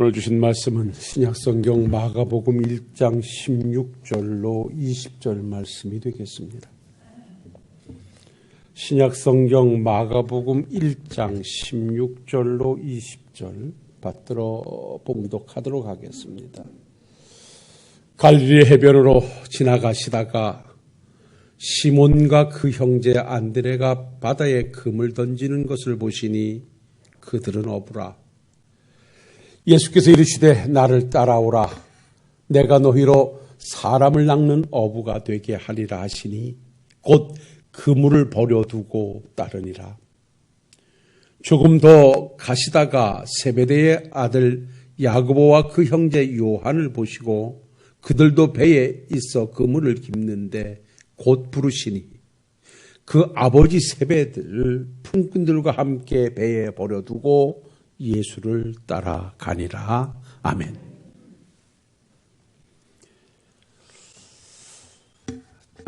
오늘 주신 말씀은 신약성경 마가복음 1장 16절로 20절 말씀이 되겠습니다. 신약성경 마가복음 1장 16절로 20절 받들어 봉독하도록 하겠습니다. 갈릴리 해변으로 지나가시다가 시몬과 그 형제 안드레가 바다에 금을 던지는 것을 보시니 그들은 어부라. 예수께서 이르시되 나를 따라오라. 내가 너희로 사람을 낚는 어부가 되게 하리라 하시니 곧 그물을 버려두고 따르니라. 조금 더 가시다가 세베대의 아들 야고보와 그 형제 요한을 보시고 그들도 배에 있어 그물을 깁는데 곧 부르시니 그 아버지 세베대를 품꾼들과 함께 배에 버려두고 예수를 따라가니라. 아멘.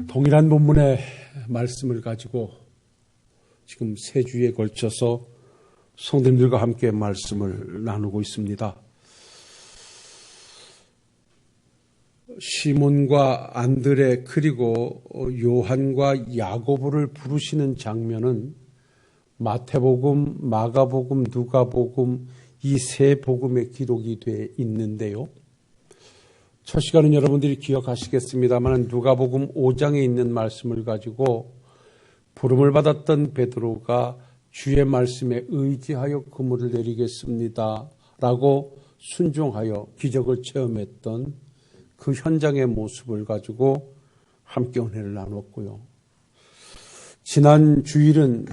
동일한 본문의 말씀을 가지고 지금 세 주에 걸쳐서 성도님들과 함께 말씀을 나누고 있습니다. 시몬과 안드레 그리고 요한과 야고보를 부르시는 장면은 마태복음, 마가복음, 누가복음 이 세 복음에 기록이 되어 있는데요. 첫 시간은 여러분들이 기억하시겠습니다만 누가복음 5장에 있는 말씀을 가지고 부름을 받았던 베드로가 주의 말씀에 의지하여 그물을 내리겠습니다 라고 순종하여 기적을 체험했던 그 현장의 모습을 가지고 함께 은혜를 나눴고요. 지난 주일은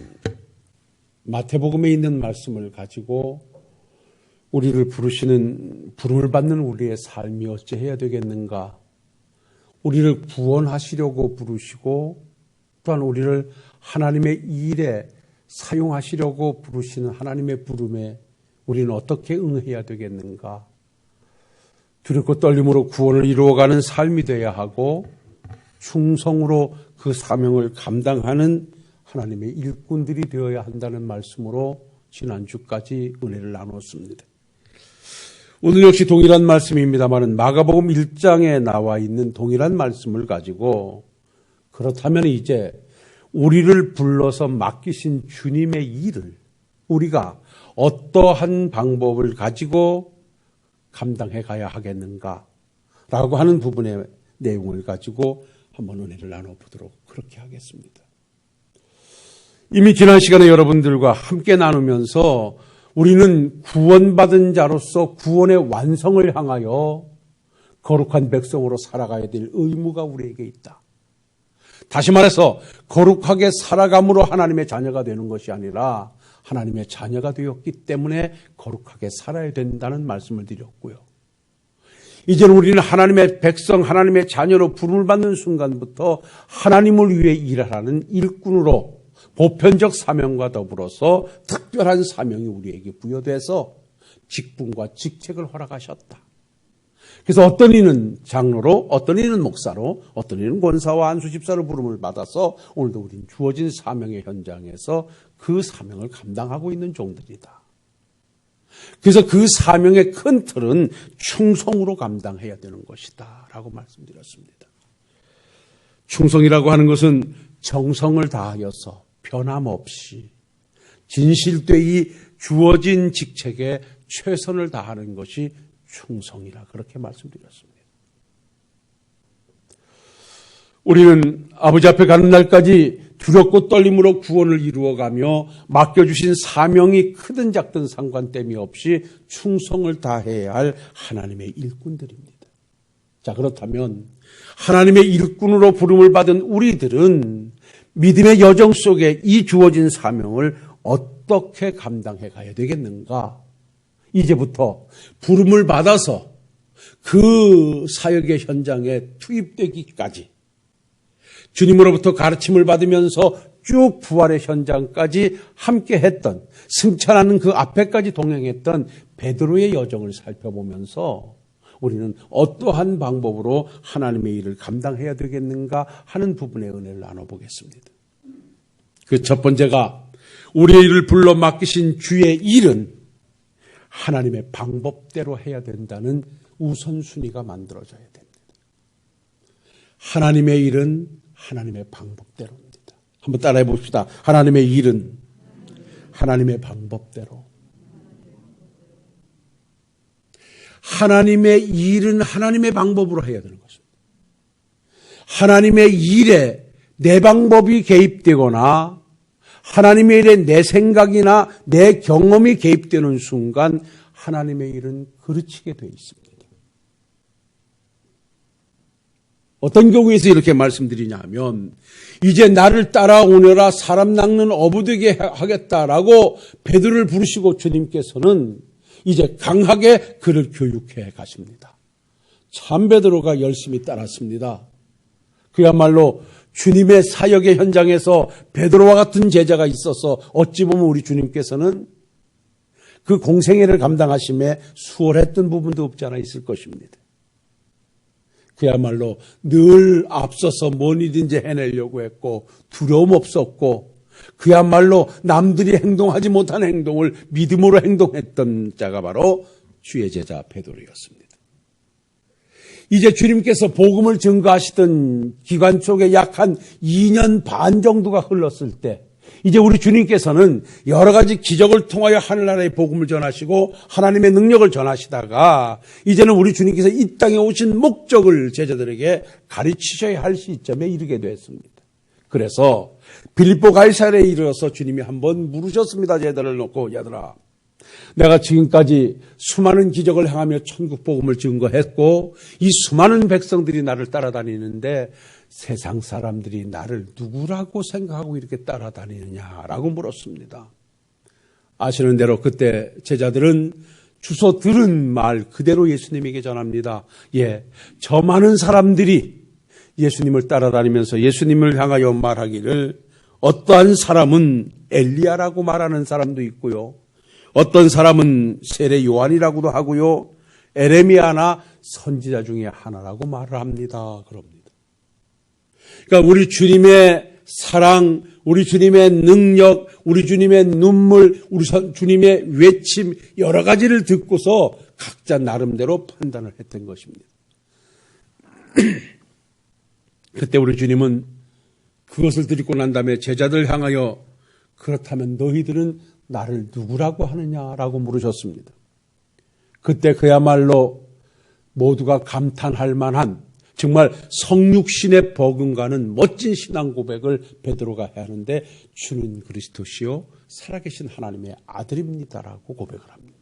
마태복음에 있는 말씀을 가지고 우리를 부르시는, 부름을 받는 우리의 삶이 어찌해야 되겠는가, 우리를 구원하시려고 부르시고 또한 우리를 하나님의 일에 사용하시려고 부르시는 하나님의 부름에 우리는 어떻게 응해야 되겠는가, 두렵고 떨림으로 구원을 이루어가는 삶이 되어야 하고 충성으로 그 사명을 감당하는 하나님의 일꾼들이 되어야 한다는 말씀으로 지난주까지 은혜를 나눴습니다. 오늘 역시 동일한 말씀입니다만 마가복음 1장에 나와 있는 동일한 말씀을 가지고 그렇다면 이제 우리를 불러서 맡기신 주님의 일을 우리가 어떠한 방법을 가지고 감당해 가야 하겠는가라고 하는 부분의 내용을 가지고 한번 은혜를 나눠보도록 그렇게 하겠습니다. 이미 지난 시간에 여러분들과 함께 나누면서 우리는 구원받은 자로서 구원의 완성을 향하여 거룩한 백성으로 살아가야 될 의무가 우리에게 있다. 다시 말해서 거룩하게 살아감으로 하나님의 자녀가 되는 것이 아니라 하나님의 자녀가 되었기 때문에 거룩하게 살아야 된다는 말씀을 드렸고요. 이제는 우리는 하나님의 백성, 하나님의 자녀로 부름을 받는 순간부터 하나님을 위해 일하라는 일꾼으로 보편적 사명과 더불어서 특별한 사명이 우리에게 부여돼서 직분과 직책을 허락하셨다. 그래서 어떤 이는 장로로, 어떤 이는 목사로, 어떤 이는 권사와 안수집사로 부름을 받아서 오늘도 우리는 주어진 사명의 현장에서 그 사명을 감당하고 있는 종들이다. 그래서 그 사명의 큰 틀은 충성으로 감당해야 되는 것이다 라고 말씀드렸습니다. 충성이라고 하는 것은 정성을 다하여서 변함없이 진실되이 주어진 직책에 최선을 다하는 것이 충성이라 그렇게 말씀드렸습니다. 우리는 아버지 앞에 가는 날까지 두렵고 떨림으로 구원을 이루어가며 맡겨주신 사명이 크든 작든 상관됨이 없이 충성을 다해야 할 하나님의 일꾼들입니다. 자, 그렇다면 하나님의 일꾼으로 부름을 받은 우리들은 믿음의 여정 속에 이 주어진 사명을 어떻게 감당해 가야 되겠는가? 이제부터 부름을 받아서 그 사역의 현장에 투입되기까지 주님으로부터 가르침을 받으면서 쭉 부활의 현장까지 함께 했던, 승천하는 그 앞에까지 동행했던 베드로의 여정을 살펴보면서 우리는 어떠한 방법으로 하나님의 일을 감당해야 되겠는가 하는 부분의 은혜를 나눠보겠습니다. 그 첫 번째가 우리의 일을 불러 맡기신 주의 일은 하나님의 방법대로 해야 된다는 우선순위가 만들어져야 됩니다. 하나님의 일은 하나님의 방법대로입니다. 한번 따라해 봅시다. 하나님의 일은 하나님의 방법대로. 하나님의 일은 하나님의 방법으로 해야 되는 것입니다. 하나님의 일에 내 방법이 개입되거나 하나님의 일에 내 생각이나 내 경험이 개입되는 순간 하나님의 일은 그르치게 되어 있습니다. 어떤 경우에서 이렇게 말씀드리냐 하면 이제 나를 따라오너라 사람 낚는 어부 되게 하겠다라고 베드로를 부르시고 주님께서는 이제 강하게 그를 교육해 가십니다. 참 베드로가 열심히 따랐습니다. 그야말로 주님의 사역의 현장에서 베드로와 같은 제자가 있어서 어찌 보면 우리 주님께서는 그 공생애를 감당하심에 수월했던 부분도 없지 않아 있을 것입니다. 그야말로 늘 앞서서 뭐니든지 해내려고 했고 두려움 없었고 그야말로 남들이 행동하지 못한 행동을 믿음으로 행동했던 자가 바로 주의 제자 베드로였습니다. 이제 주님께서 복음을 증거하시던 기간 속에 약 한 2년 반 정도가 흘렀을 때 이제 우리 주님께서는 여러 가지 기적을 통하여 하늘나라의 복음을 전하시고 하나님의 능력을 전하시다가 이제는 우리 주님께서 이 땅에 오신 목적을 제자들에게 가르치셔야 할 시점에 이르게 됐습니다. 그래서 빌립보 가이사랴에 이르러서 주님이 한번 물으셨습니다. 제자들을 놓고 얘들아 내가 지금까지 수많은 기적을 행하며 천국 복음을 증거했고 이 수많은 백성들이 나를 따라다니는데 세상 사람들이 나를 누구라고 생각하고 이렇게 따라다니느냐라고 물었습니다. 아시는 대로 그때 제자들은 주소 들은 말 그대로 예수님에게 전합니다. 저 많은 사람들이 예수님을 따라다니면서 예수님을 향하여 말하기를 어떠한 사람은 엘리야라고 말하는 사람도 있고요. 어떤 사람은 세례 요한이라고도 하고요. 에레미야나 선지자 중에 하나라고 말을 합니다. 그럽니다. 그러니까 우리 주님의 사랑, 우리 주님의 능력, 우리 주님의 눈물, 우리 주님의 외침 여러 가지를 듣고서 각자 나름대로 판단을 했던 것입니다. 그때 우리 주님은 그것을 듣고 난 다음에 제자들 향하여 그렇다면 너희들은 나를 누구라고 하느냐라고 물으셨습니다. 그때 그야말로 모두가 감탄할 만한 정말 성육신의 버금가는 멋진 신앙 고백을 베드로가 해야 하는데 주는 그리스도시요 살아계신 하나님의 아들입니다라고 고백을 합니다.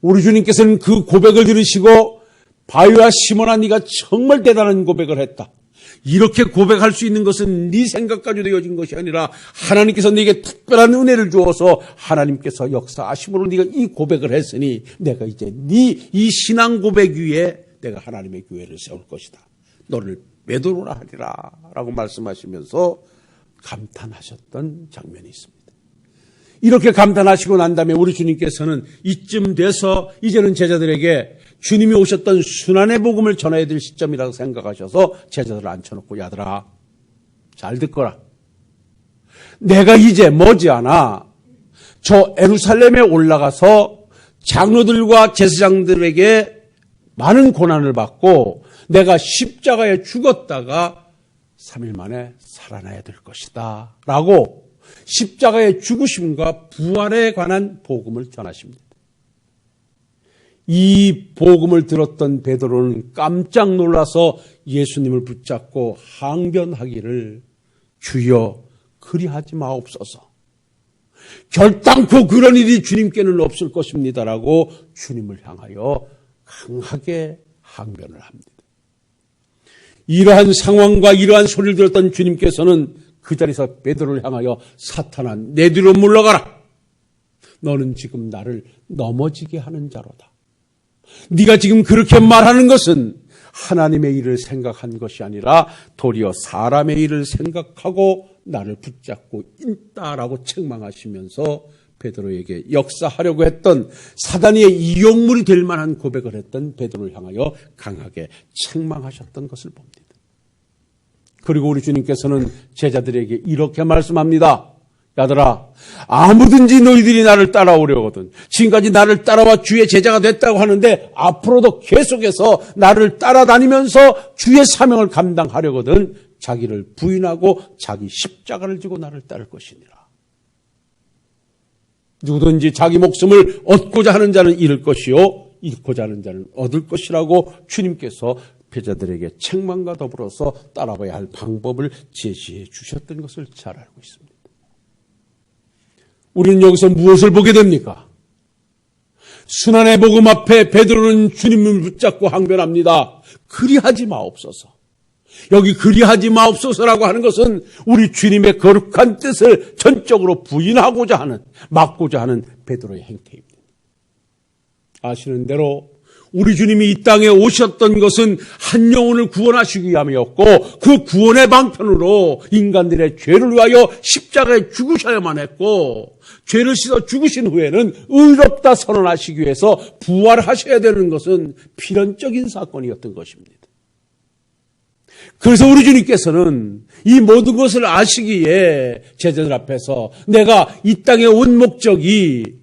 우리 주님께서는 그 고백을 들으시고 바위와 시몬아 네가 정말 대단한 고백을 했다. 이렇게 고백할 수 있는 것은 네 생각 가지고 되어진 것이 아니라 하나님께서 네게 특별한 은혜를 주어서 하나님께서 역사하심으로 네가 이 고백을 했으니 내가 이제 네 이 신앙 고백 위에 내가 하나님의 교회를 세울 것이다. 너를 베드로라 하리라 라고 말씀하시면서 감탄하셨던 장면이 있습니다. 이렇게 감탄하시고 난 다음에 우리 주님께서는 이쯤 돼서 이제는 제자들에게 주님이 오셨던 순환의 복음을 전해야 될 시점이라고 생각하셔서 제자들을 앉혀놓고 야들아 잘 듣거라. 내가 이제 머지않아 저 예루살렘에 올라가서 장로들과 제사장들에게 많은 고난을 받고 내가 십자가에 죽었다가 3일 만에 살아나야 될 것이다 라고 십자가의 죽으심과 부활에 관한 복음을 전하십니다. 이 복음을 들었던 베드로는 깜짝 놀라서 예수님을 붙잡고 항변하기를 주여 그리하지 마옵소서. 결단코 그런 일이 주님께는 없을 것입니다라고 주님을 향하여 강하게 항변을 합니다. 이러한 상황과 이러한 소리를 들었던 주님께서는 그 자리에서 베드로를 향하여 사탄아 내 뒤로 물러가라. 너는 지금 나를 넘어지게 하는 자로다. 네가 지금 그렇게 말하는 것은 하나님의 일을 생각한 것이 아니라 도리어 사람의 일을 생각하고 나를 붙잡고 있다라고 책망하시면서 베드로에게 역사하려고 했던 사단의 이용물이 될 만한 고백을 했던 베드로를 향하여 강하게 책망하셨던 것을 봅니다. 그리고 우리 주님께서는 제자들에게 이렇게 말씀합니다. 야들아, 아무든지 너희들이 나를 따라오려거든 지금까지 나를 따라와 주의 제자가 됐다고 하는데 앞으로도 계속해서 나를 따라다니면서 주의 사명을 감당하려거든 자기를 부인하고 자기 십자가를 지고 나를 따를 것이니라. 누구든지 자기 목숨을 얻고자 하는 자는 잃을 것이요 잃고자 하는 자는 얻을 것이라고 주님께서 패자들에게 책망과 더불어서 따라가야 할 방법을 제시해 주셨던 것을 잘 알고 있습니다. 우리는 여기서 무엇을 보게 됩니까? 순환의 복음 앞에 베드로는 주님을 붙잡고 항변합니다. 그리하지 마옵소서. 여기 그리하지 마옵소서라고 하는 것은 우리 주님의 거룩한 뜻을 전적으로 부인하고자 하는, 막고자 하는 베드로의 행태입니다. 아시는 대로 우리 주님이 이 땅에 오셨던 것은 한 영혼을 구원하시기 위함이었고 그 구원의 방편으로 인간들의 죄를 위하여 십자가에 죽으셔야만 했고 죄를 씻어 죽으신 후에는 의롭다 선언하시기 위해서 부활하셔야 되는 것은 필연적인 사건이었던 것입니다. 그래서 우리 주님께서는 이 모든 것을 아시기에 제자들 앞에서 내가 이 땅에 온 목적이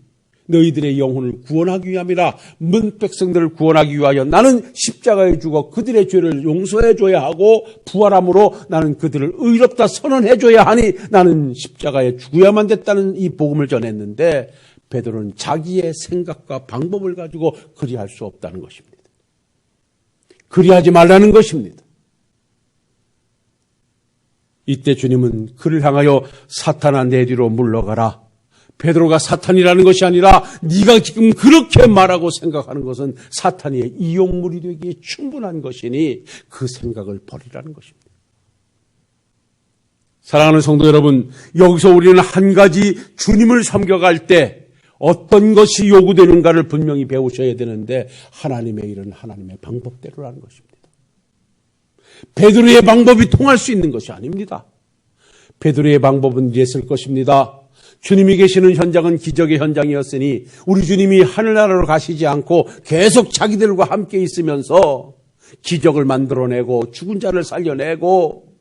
너희들의 영혼을 구원하기 위함이라 문 백성들을 구원하기 위하여 나는 십자가에 죽어 그들의 죄를 용서해 줘야 하고 부활함으로 나는 그들을 의롭다 선언해 줘야 하니 나는 십자가에 죽어야만 됐다는 이 복음을 전했는데 베드로는 자기의 생각과 방법을 가지고 그리할 수 없다는 것입니다. 그리하지 말라는 것입니다. 이때 주님은 그를 향하여 사탄아 내 뒤로 물러가라. 베드로가 사탄이라는 것이 아니라 네가 지금 그렇게 말하고 생각하는 것은 사탄의 이용물이 되기에 충분한 것이니 그 생각을 버리라는 것입니다. 사랑하는 성도 여러분, 여기서 우리는 한 가지 주님을 섬겨갈 때 어떤 것이 요구되는가를 분명히 배우셔야 되는데 하나님의 일은 하나님의 방법대로라는 것입니다. 베드로의 방법이 통할 수 있는 것이 아닙니다. 베드로의 방법은 이랬을 것입니다. 주님이 계시는 현장은 기적의 현장이었으니 우리 주님이 하늘나라로 가시지 않고 계속 자기들과 함께 있으면서 기적을 만들어내고 죽은 자를 살려내고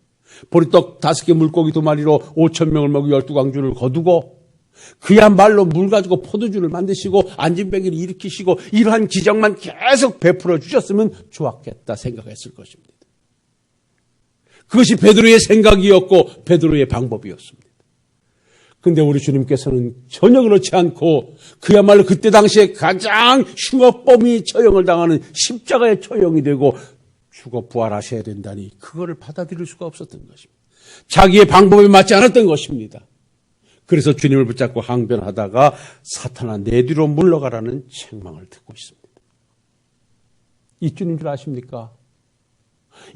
보리떡 5개 물고기 2마리로 5,000명을 먹이 12광주를 거두고 그야말로 물 가지고 포도주를 만드시고 안진뱅이를 일으키시고 이러한 기적만 계속 베풀어 주셨으면 좋았겠다 생각했을 것입니다. 그것이 베드로의 생각이었고 베드로의 방법이었습니다. 그런데 우리 주님께서는 전혀 그렇지 않고 그야말로 그때 당시에 가장 흉악범이 처형을 당하는 십자가의 처형이 되고 죽어 부활하셔야 된다니 그거를 받아들일 수가 없었던 것입니다. 자기의 방법에 맞지 않았던 것입니다. 그래서 주님을 붙잡고 항변하다가 사탄아 내 뒤로 물러가라는 책망을 듣고 있습니다. 이 주님 줄 아십니까?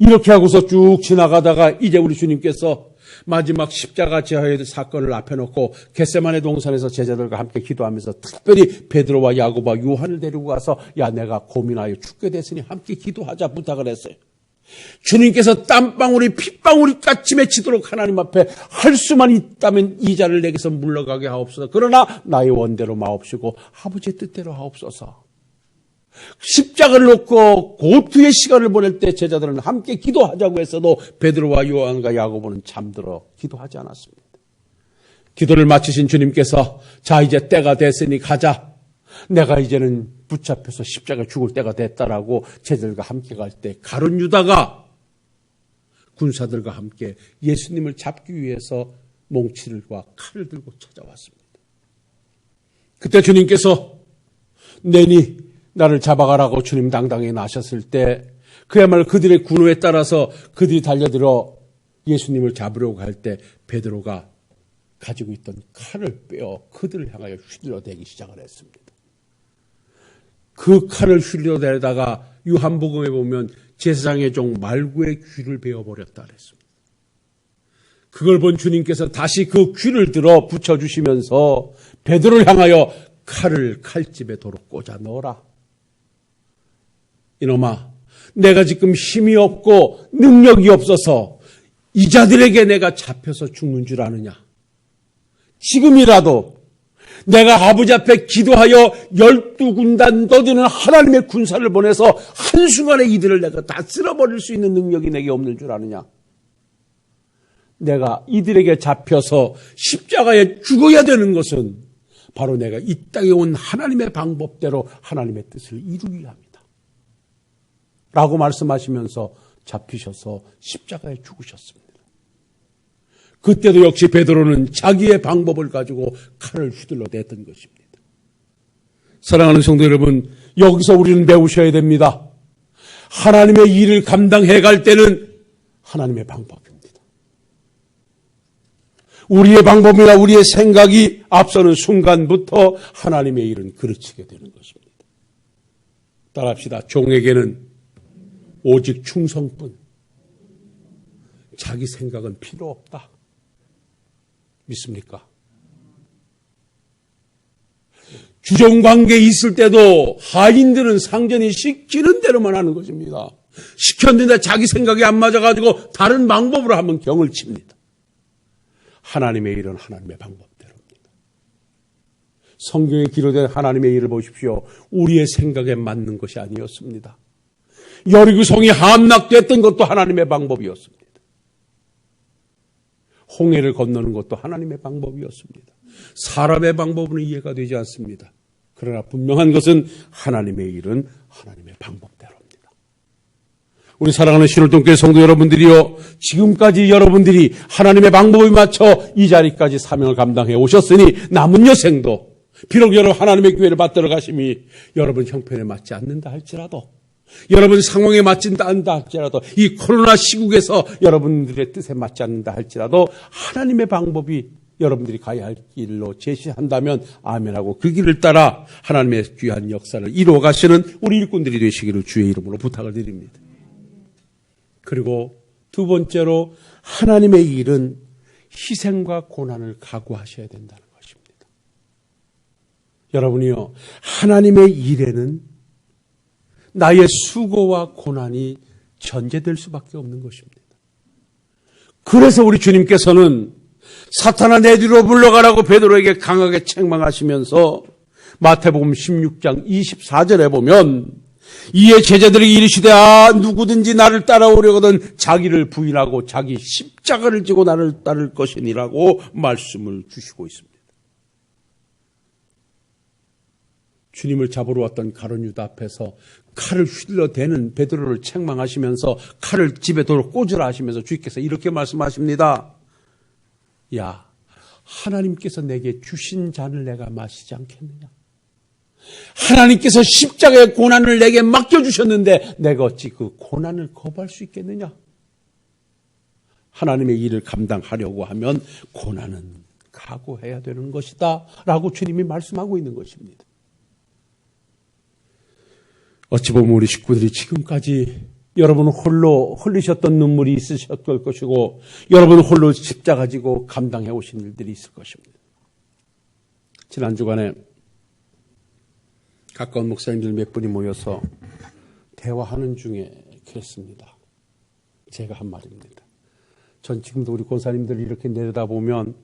이렇게 하고서 쭉 지나가다가 이제 우리 주님께서 마지막 십자가 제하의 사건을 앞에 놓고 겟세마네 동산에서 제자들과 함께 기도하면서 특별히 베드로와 야고보와 요한을 데리고 가서 야 내가 고민하여 죽게 됐으니 함께 기도하자 부탁을 했어요. 주님께서 땀방울이 핏방울이 같이 맺히도록 하나님 앞에 할 수만 있다면 이 자를 내게서 물러가게 하옵소서. 그러나 나의 원대로 마옵시고 아버지의 뜻대로 하옵소서. 십자가를 놓고 고투의 시간을 보낼 때 제자들은 함께 기도하자고 했어도 베드로와 요한과 야고보는 잠들어 기도하지 않았습니다. 기도를 마치신 주님께서 자 이제 때가 됐으니 가자. 내가 이제는 붙잡혀서 십자가에 죽을 때가 됐다라고 제자들과 함께 갈 때 가룟 유다가 군사들과 함께 예수님을 잡기 위해서 몽치들과 칼을 들고 찾아왔습니다. 그때 주님께서 내니 나를 잡아가라고 주님 당당히 나셨을 때 그야말로 그들의 군호에 따라서 그들이 달려들어 예수님을 잡으려고 할 때 베드로가 가지고 있던 칼을 빼어 그들을 향하여 휘둘러대기 시작을 했습니다. 그 칼을 휘둘러대다가 요한복음에 보면 제사장의 종 말구의 귀를 베어버렸다 그랬습니다. 그걸 본 주님께서 다시 그 귀를 들어 붙여주시면서 베드로를 향하여 칼을 칼집에 도로 꽂아 넣어라. 이놈아, 내가 지금 힘이 없고 능력이 없어서 이 자들에게 내가 잡혀서 죽는 줄 아느냐. 지금이라도 내가 아버지 앞에 기도하여 12군단 너디는 하나님의 군사를 보내서 한순간에 이들을 내가 다 쓸어버릴 수 있는 능력이 내게 없는 줄 아느냐. 내가 이들에게 잡혀서 십자가에 죽어야 되는 것은 바로 내가 이 땅에 온 하나님의 방법대로 하나님의 뜻을 이루기 위함이다. 라고 말씀하시면서 잡히셔서 십자가에 죽으셨습니다. 그때도 역시 베드로는 자기의 방법을 가지고 칼을 휘둘러 댔던 것입니다. 사랑하는 성도 여러분, 여기서 우리는 배우셔야 됩니다. 하나님의 일을 감당해 갈 때는 하나님의 방법입니다. 우리의 방법이나 우리의 생각이 앞서는 순간부터 하나님의 일은 그르치게 되는 것입니다. 따라합시다. 종에게는 오직 충성뿐. 자기 생각은 필요 없다. 믿습니까? 주종관계에 있을 때도 하인들은 상전이 시키는 대로만 하는 것입니다. 시켰는데 자기 생각이 안 맞아가지고 다른 방법으로 하면 경을 칩니다. 하나님의 일은 하나님의 방법대로입니다. 성경에 기록된 하나님의 일을 보십시오. 우리의 생각에 맞는 것이 아니었습니다. 여리고성이 함락됐던 것도 하나님의 방법이었습니다. 홍해를 건너는 것도 하나님의 방법이었습니다. 사람의 방법은 이해가 되지 않습니다. 그러나 분명한 것은 하나님의 일은 하나님의 방법대로입니다. 우리 사랑하는 신월동교회 성도 여러분들이요, 지금까지 여러분들이 하나님의 방법에 맞춰 이 자리까지 사명을 감당해 오셨으니 남은 여생도 비록 여러분 하나님의 교회를 받들어 가심이 여러분 형편에 맞지 않는다 할지라도, 여러분 상황에 맞지 않는다 할지라도, 이 코로나 시국에서 여러분들의 뜻에 맞지 않는다 할지라도 하나님의 방법이 여러분들이 가야 할 길로 제시한다면 아멘하고 그 길을 따라 하나님의 귀한 역사를 이루어 가시는 우리 일꾼들이 되시기를 주의 이름으로 부탁을 드립니다. 그리고 두 번째로 하나님의 일은 희생과 고난을 각오하셔야 된다는 것입니다. 여러분이요, 하나님의 일에는 나의 수고와 고난이 전제될 수밖에 없는 것입니다. 그래서 우리 주님께서는 사탄아 내 뒤로 물러가라고 베드로에게 강하게 책망하시면서 마태복음 16장 24절에 보면 이에 제자들이 이르시되 누구든지 나를 따라오려거든 자기를 부인하고 자기 십자가를 지고 나를 따를 것이니라고 말씀을 주시고 있습니다. 주님을 잡으러 왔던 가룟 유다 앞에서 칼을 휘둘러 대는 베드로를 책망하시면서 칼을 집에 도로 꽂으라 하시면서 주님께서 이렇게 말씀하십니다. 야, 하나님께서 내게 주신 잔을 내가 마시지 않겠느냐? 하나님께서 십자가의 고난을 내게 맡겨주셨는데 내가 어찌 그 고난을 거부할 수 있겠느냐? 하나님의 일을 감당하려고 하면 고난은 각오해야 되는 것이다 라고 주님이 말씀하고 있는 것입니다. 어찌 보면 우리 식구들이 지금까지 여러분 홀로 흘리셨던 눈물이 있으셨을 것이고 여러분 홀로 십자가 지고 감당해 오신 일들이 있을 것입니다. 지난 주간에 가까운 목사님들 몇 분이 모여서 대화하는 중에 그랬습니다. 제가 한 말입니다. 전 지금도 우리 권사님들을 이렇게 내려다보면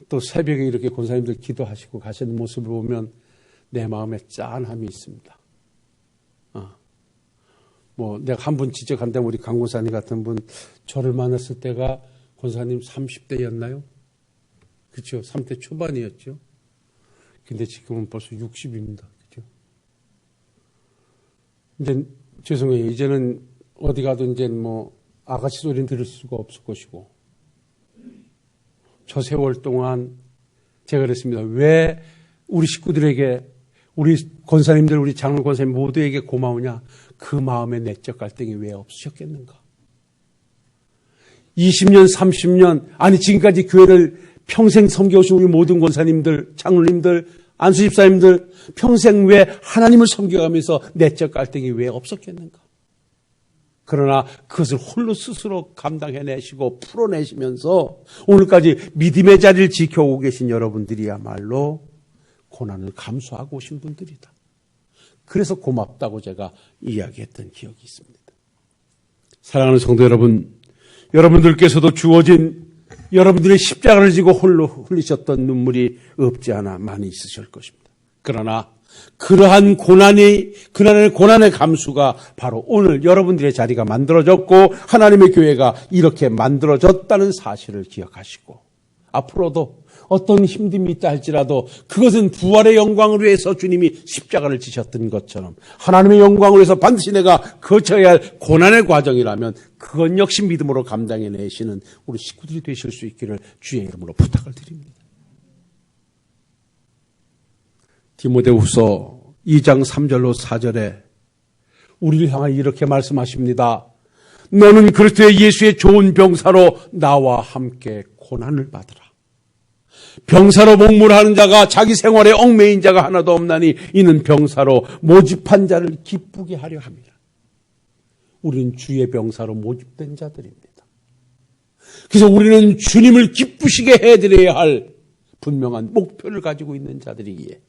또 새벽에 이렇게 권사님들 기도하시고 가시는 모습을 보면 내 마음에 짠함이 있습니다. 내가 한 분 지적한다면 우리 강 권사님 같은 분 저를 만났을 때가 권사님 30대였나요? 그렇죠. 30대 초반이었죠. 근데 지금은 벌써 60입니다. 그렇죠. 이제 죄송해요. 이제는 어디 가도 이제 아가씨 소리는 들을 수가 없을 것이고 저 세월 동안 제가 그랬습니다. 왜 우리 식구들에게 우리 권사님들, 우리 장로 권사님 모두에게 고마우냐? 그 마음에 내적 갈등이 왜 없으셨겠는가? 20년, 30년, 아니 지금까지 교회를 평생 섬겨오신 우리 모든 권사님들, 장로님들, 안수집사님들 평생 왜 하나님을 섬겨가면서 내적 갈등이 왜 없었겠는가? 그러나 그것을 홀로 스스로 감당해내시고 풀어내시면서 오늘까지 믿음의 자리를 지켜오고 계신 여러분들이야말로 고난을 감수하고 오신 분들이다. 그래서 고맙다고 제가 이야기했던 기억이 있습니다. 사랑하는 성도 여러분, 여러분들께서도 주어진 여러분들의 십자가를 지고 홀로 흘리셨던 눈물이 없지 않아 많이 있으실 것입니다. 그러나 그러한 고난의 감수가 바로 오늘 여러분들의 자리가 만들어졌고 하나님의 교회가 이렇게 만들어졌다는 사실을 기억하시고 앞으로도 어떤 힘듦이 있다 할지라도 그것은 부활의 영광을 위해서 주님이 십자가를 지셨던 것처럼 하나님의 영광을 위해서 반드시 내가 거쳐야 할 고난의 과정이라면 그건 역시 믿음으로 감당해내시는 우리 식구들이 되실 수 있기를 주의 이름으로 부탁을 드립니다. 디모데후서 2장 3절로 4절에 우리를 향하여 이렇게 말씀하십니다. 너는 그리스도 예수의 좋은 병사로 나와 함께 고난을 받으라. 병사로 목물하는 자가 자기 생활에 얽매인 자가 하나도 없나니 이는 병사로 모집한 자를 기쁘게 하려 함이라. 우리는 주의 병사로 모집된 자들입니다. 그래서 우리는 주님을 기쁘시게 해드려야 할 분명한 목표를 가지고 있는 자들이기에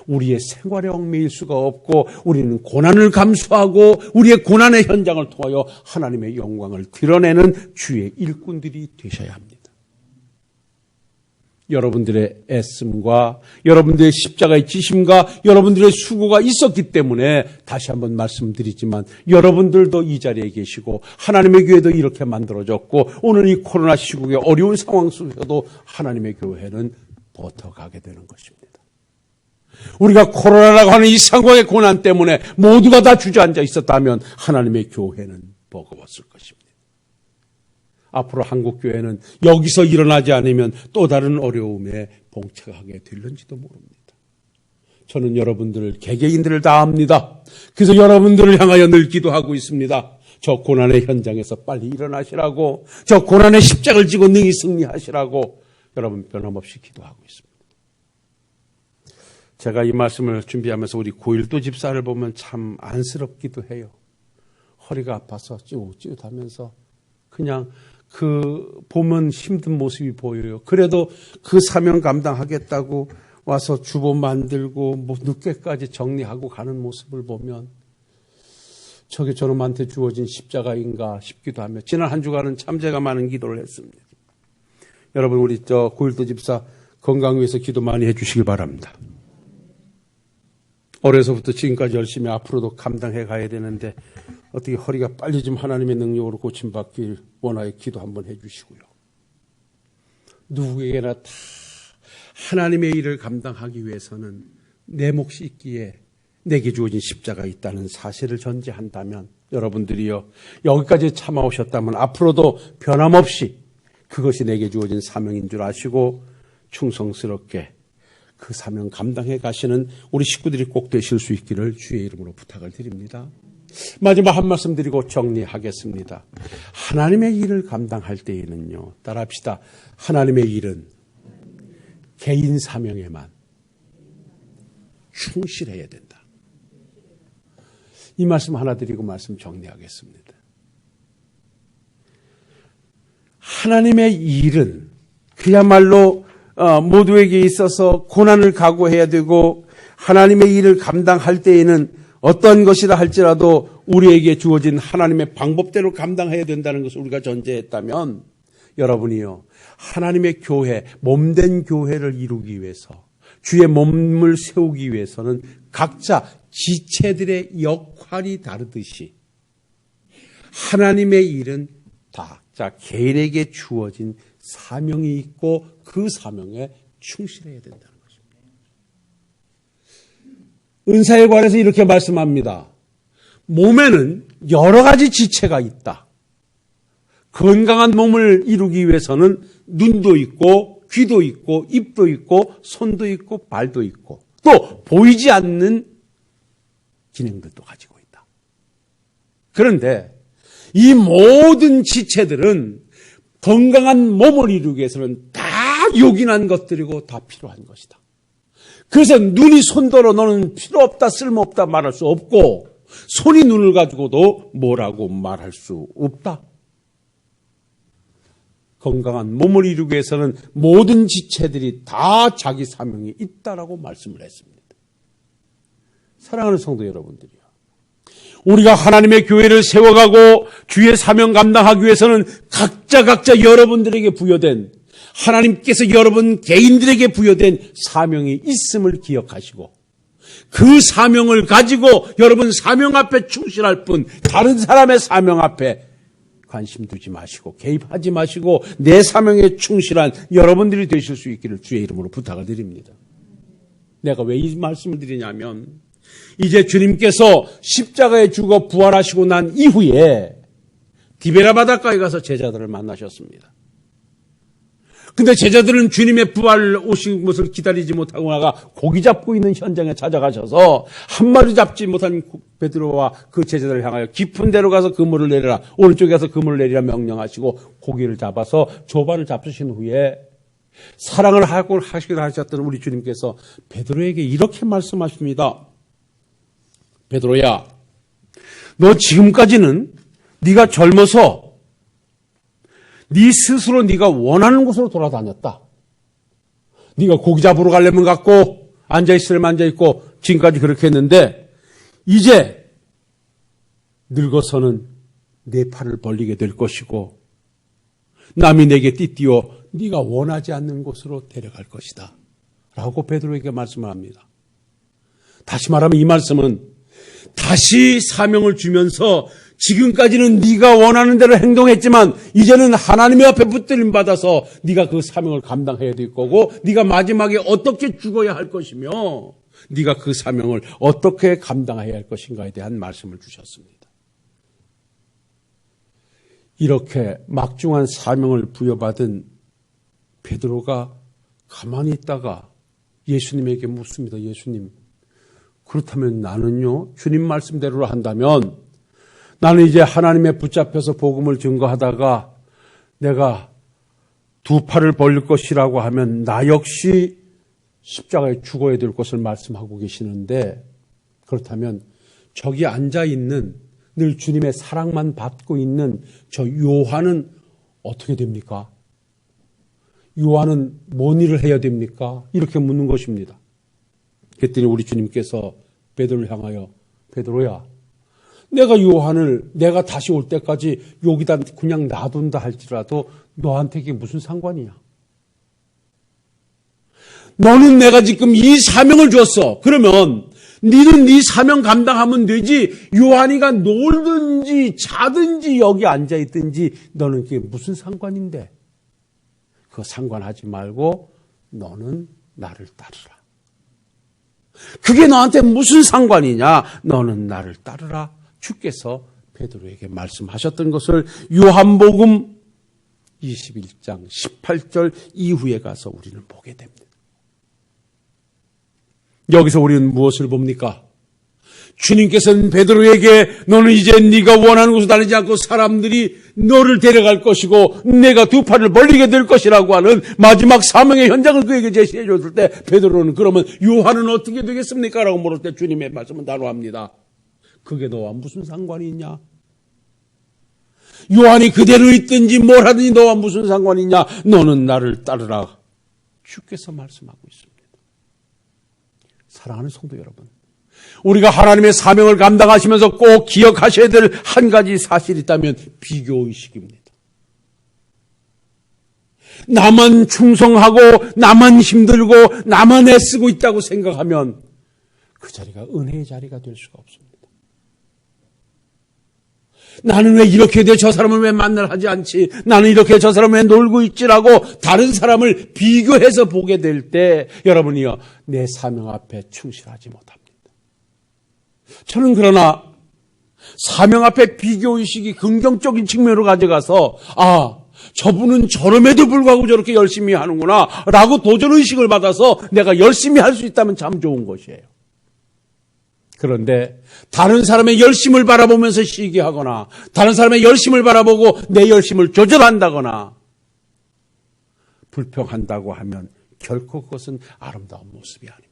우리의 생활에 얽매일 수가 없고 우리는 고난을 감수하고 우리의 고난의 현장을 통하여 하나님의 영광을 드러내는 주의 일꾼들이 되셔야 합니다. 여러분들의 애씀과 여러분들의 십자가의 지심과 여러분들의 수고가 있었기 때문에 다시 한번 말씀드리지만 여러분들도 이 자리에 계시고 하나님의 교회도 이렇게 만들어졌고 오늘 이 코로나 시국의 어려운 상황 속에서도 하나님의 교회는 버텨가게 되는 것입니다. 우리가 코로나라고 하는 이 상황의 고난 때문에 모두가 다 주저앉아 있었다면 하나님의 교회는 버거웠을 것입니다. 앞으로 한국교회는 여기서 일어나지 않으면 또 다른 어려움에 봉착하게 될는지도 모릅니다. 저는 여러분들을 개개인들을 다 압니다. 그래서 여러분들을 향하여 늘 기도하고 있습니다. 저 고난의 현장에서 빨리 일어나시라고, 저 고난의 십자가를 지고 능히 승리하시라고 여러분 변함없이 기도하고 있습니다. 제가 이 말씀을 준비하면서 우리 고일도 집사를 보면 참 안쓰럽기도 해요. 허리가 아파서 찌웃찌웃하면서 그냥 보면 힘든 모습이 보여요. 그래도 그 사명 감당하겠다고 와서 주보 만들고 늦게까지 정리하고 가는 모습을 보면 저게 저놈한테 주어진 십자가인가 싶기도 하며 지난 한 주간은 참 제가 많은 기도를 했습니다. 여러분 우리 고일도 집사 건강 위해서 기도 많이 해주시길 바랍니다. 어려서부터 지금까지 열심히 앞으로도 감당해 가야 되는데 어떻게 허리가 빨리 좀 하나님의 능력으로 고침받길 원하여 기도 한번 해주시고요. 누구에게나 다 하나님의 일을 감당하기 위해서는 내 몫이 있기에 내게 주어진 십자가 있다는 사실을 전제한다면 여러분들이요 여기까지 참아오셨다면 앞으로도 변함없이 그것이 내게 주어진 사명인 줄 아시고 충성스럽게 그 사명 감당해 가시는 우리 식구들이 꼭 되실 수 있기를 주의 이름으로 부탁을 드립니다. 마지막 한 말씀 드리고 정리하겠습니다. 하나님의 일을 감당할 때에는요, 따라합시다. 하나님의 일은 개인 사명에만 충실해야 된다. 이 말씀 하나 드리고 말씀 정리하겠습니다. 하나님의 일은 그야말로 모두에게 있어서 고난을 각오해야 되고 하나님의 일을 감당할 때에는 어떤 것이라 할지라도 우리에게 주어진 하나님의 방법대로 감당해야 된다는 것을 우리가 전제했다면 여러분이요 하나님의 교회, 몸된 교회를 이루기 위해서 주의 몸을 세우기 위해서는 각자 지체들의 역할이 다르듯이 하나님의 일은 각자 개인에게 주어진 사명이 있고 그 사명에 충실해야 된다는 것입니다. 은사에 관해서 이렇게 말씀합니다. 몸에는 여러 가지 지체가 있다. 건강한 몸을 이루기 위해서는 눈도 있고 귀도 있고 입도 있고 손도 있고 발도 있고 또 보이지 않는 기능들도 가지고 있다. 그런데 이 모든 지체들은 건강한 몸을 이루기 위해서는 다 요긴한 것들이고 다 필요한 것이다. 그래서 눈이 손더러 너는 필요 없다, 쓸모없다 말할 수 없고 손이 눈을 가지고도 뭐라고 말할 수 없다. 건강한 몸을 이루기 위해서는 모든 지체들이 다 자기 사명이 있다라고 말씀을 했습니다. 사랑하는 성도 여러분들이요. 우리가 하나님의 교회를 세워가고 주의 사명 감당하기 위해서는 각자 여러분들에게 부여된 하나님께서 여러분 개인들에게 부여된 사명이 있음을 기억하시고 그 사명을 가지고 여러분 사명 앞에 충실할 뿐 다른 사람의 사명 앞에 관심 두지 마시고 개입하지 마시고 내 사명에 충실한 여러분들이 되실 수 있기를 주의 이름으로 부탁을 드립니다. 내가 왜 이 말씀을 드리냐면 이제 주님께서 십자가에 죽어 부활하시고 난 이후에 디베라 바닷가에 가서 제자들을 만나셨습니다. 근데 제자들은 주님의 부활 오신 것을 기다리지 못하고 나가 고기 잡고 있는 현장에 찾아가셔서 한 마리 잡지 못한 베드로와 그 제자들을 향하여 깊은 데로 가서 그물을 내리라, 오른쪽에 가서 그물을 내리라 명령하시고 고기를 잡아서 조반을 잡수신 후에 사랑을 하고 하시기로 하셨던 우리 주님께서 베드로에게 이렇게 말씀하십니다. 베드로야, 너 지금까지는 네가 젊어서 네 스스로 네가 원하는 곳으로 돌아다녔다. 네가 고기 잡으러 가려면 갔고 앉아있으려면 앉아있고 지금까지 그렇게 했는데 이제 늙어서는 내 팔을 벌리게 될 것이고 남이 내게 띠띠어 네가 원하지 않는 곳으로 데려갈 것이다. 라고 베드로에게 말씀을 합니다. 다시 말하면 이 말씀은 다시 사명을 주면서 지금까지는 네가 원하는 대로 행동했지만 이제는 하나님의 앞에 붙들림 받아서 네가 그 사명을 감당해야 될 거고 네가 마지막에 어떻게 죽어야 할 것이며 네가 그 사명을 어떻게 감당해야 할 것인가에 대한 말씀을 주셨습니다. 이렇게 막중한 사명을 부여받은 베드로가 가만히 있다가 예수님에게 묻습니다. 예수님, 그렇다면 나는요, 주님 말씀대로 한다면 나는 이제 하나님의 붙잡혀서 복음을 증거하다가 내가 두 팔을 벌릴 것이라고 하면 나 역시 십자가에 죽어야 될 것을 말씀하고 계시는데 그렇다면 저기 앉아있는 늘 주님의 사랑만 받고 있는 저 요한은 어떻게 됩니까? 요한은 뭔 일을 해야 됩니까? 이렇게 묻는 것입니다. 그랬더니 우리 주님께서 베드로를 향하여 베드로야, 내가 요한을 내가 다시 올 때까지 여기다 그냥 놔둔다 할지라도 너한테 이게 무슨 상관이야? 너는 내가 지금 이 사명을 줬어. 그러면 너는 네 사명 감당하면 되지. 요한이가 놀든지 자든지 여기 앉아있든지 너는 그게 무슨 상관인데? 그거 상관하지 말고 너는 나를 따르라. 그게 너한테 무슨 상관이냐? 너는 나를 따르라. 주께서 베드로에게 말씀하셨던 것을 요한복음 21장 18절 이후에 가서 우리는 보게 됩니다. 여기서 우리는 무엇을 봅니까? 주님께서는 베드로에게 너는 이제 네가 원하는 곳을 다니지 않고 사람들이 너를 데려갈 것이고 내가 두 팔을 벌리게 될 것이라고 하는 마지막 사명의 현장을 그에게 제시해 줬을 때 베드로는 그러면 요한은 어떻게 되겠습니까? 라고 물을 때 주님의 말씀은 단호합니다. 그게 너와 무슨 상관이 있냐? 요한이 그대로 있든지 뭘 하든지 너와 무슨 상관이 있냐? 너는 나를 따르라. 주께서 말씀하고 있습니다. 사랑하는 성도 여러분, 우리가 하나님의 사명을 감당하시면서 꼭 기억하셔야 될 한 가지 사실이 있다면 비교의식입니다. 나만 충성하고 나만 힘들고 나만 애쓰고 있다고 생각하면 그 자리가 은혜의 자리가 될 수가 없습니다. 나는 왜 이렇게 돼? 저 사람은 왜 만날 하지 않지? 나는 이렇게 저 사람은 왜 놀고 있지라고 다른 사람을 비교해서 보게 될 때 여러분이요, 내 사명 앞에 충실하지 못합니다. 저는 그러나 사명 앞에 비교의식이 긍정적인 측면으로 가져가서 저분은 저럼에도 불구하고 저렇게 열심히 하는구나 라고 도전의식을 받아서 내가 열심히 할 수 있다면 참 좋은 것이에요. 그런데 다른 사람의 열심을 바라보면서 시기하거나 다른 사람의 열심을 바라보고 내 열심을 조절한다거나 불평한다고 하면 결코 그것은 아름다운 모습이 아닙니다.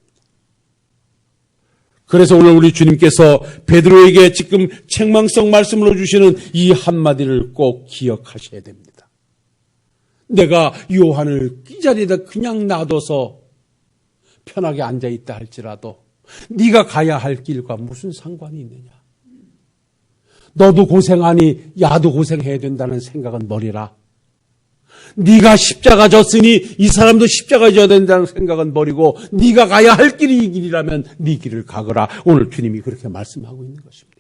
그래서 오늘 우리 주님께서 베드로에게 지금 책망성 말씀으로 주시는 이 한마디를 꼭 기억하셔야 됩니다. 내가 요한을 이 자리에다 그냥 놔둬서 편하게 앉아있다 할지라도 네가 가야 할 길과 무슨 상관이 있느냐? 너도 고생하니 야도 고생해야 된다는 생각은 버리라. 네가 십자가 졌으니 이 사람도 십자가 져야 된다는 생각은 버리고 네가 가야 할 길이 이 길이라면 네 길을 가거라. 오늘 주님이 그렇게 말씀하고 있는 것입니다.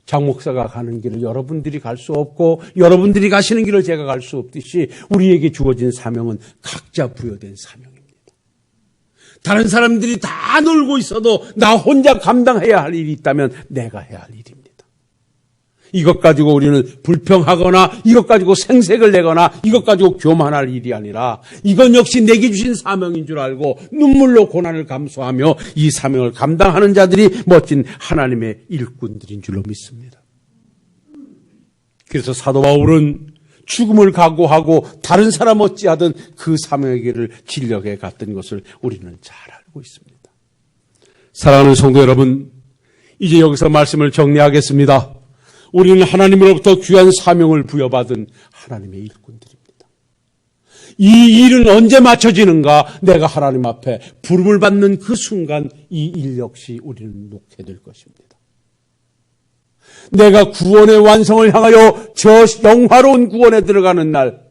장 목사가 가는 길을 여러분들이 갈 수 없고 여러분들이 가시는 길을 제가 갈 수 없듯이 우리에게 주어진 사명은 각자 부여된 사명입니다. 다른 사람들이 다 놀고 있어도 나 혼자 감당해야 할 일이 있다면 내가 해야 할 일입니다. 이것 가지고 우리는 불평하거나 이것 가지고 생색을 내거나 이것 가지고 교만할 일이 아니라 이건 역시 내게 주신 사명인 줄 알고 눈물로 고난을 감수하며 이 사명을 감당하는 자들이 멋진 하나님의 일꾼들인 줄로 믿습니다. 그래서 사도 바울은 죽음을 각오하고 다른 사람 어찌하든 그 사명의 길을 진력해 갔던 것을 우리는 잘 알고 있습니다. 사랑하는 성도 여러분, 이제 여기서 말씀을 정리하겠습니다. 우리는 하나님으로부터 귀한 사명을 부여받은 하나님의 일꾼들입니다. 이 일은 언제 맞춰지는가? 내가 하나님 앞에 부름을 받는 그 순간 이 일 역시 우리는 놓게 될 것입니다. 내가 구원의 완성을 향하여 저 영화로운 구원에 들어가는 날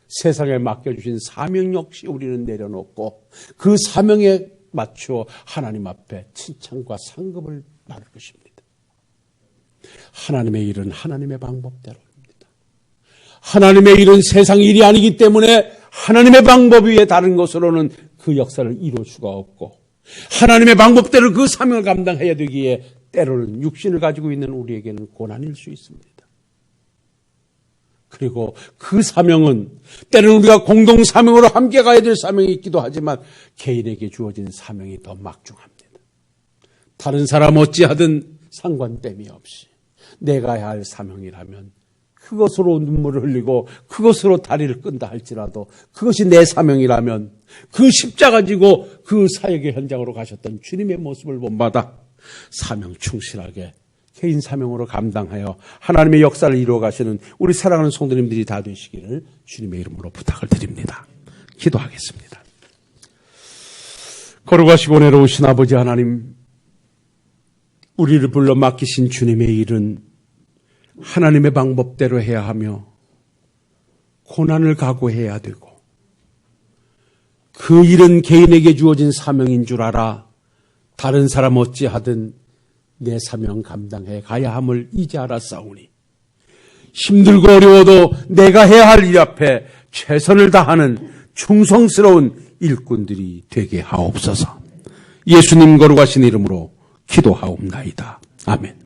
세상에 맡겨주신 사명 역시 우리는 내려놓고 그 사명에 맞추어 하나님 앞에 칭찬과 상급을 받을 것입니다. 하나님의 일은 하나님의 방법대로입니다. 하나님의 일은 세상 일이 아니기 때문에 하나님의 방법 위에 다른 것으로는 그 역사를 이룰 수가 없고 하나님의 방법대로 그 사명을 감당해야 되기에 때로는 육신을 가지고 있는 우리에게는 고난일 수 있습니다. 그리고 그 사명은 때로는 우리가 공동 사명으로 함께 가야 될 사명이 있기도 하지만 개인에게 주어진 사명이 더 막중합니다. 다른 사람 어찌하든 상관됨이 없이 내가 해야 할 사명이라면 그것으로 눈물을 흘리고 그것으로 다리를 끈다 할지라도 그것이 내 사명이라면 그 십자가 지고 그 사역의 현장으로 가셨던 주님의 모습을 본받아 사명 충실하게 개인 사명으로 감당하여 하나님의 역사를 이루어 가시는 우리 사랑하는 성도님들이 다 되시기를 주님의 이름으로 부탁을 드립니다. 기도하겠습니다. 거룩하시고 은혜로우신 아버지 하나님, 우리를 불러 맡기신 주님의 일은 하나님의 방법대로 해야 하며 고난을 각오해야 되고 그 일은 개인에게 주어진 사명인 줄 알아 다른 사람 어찌하든 내 사명 감당해 가야 함을 이제 알았사오니 힘들고 어려워도 내가 해야 할 일 앞에 최선을 다하는 충성스러운 일꾼들이 되게 하옵소서. 예수님 거룩하신 이름으로 기도하옵나이다. 아멘.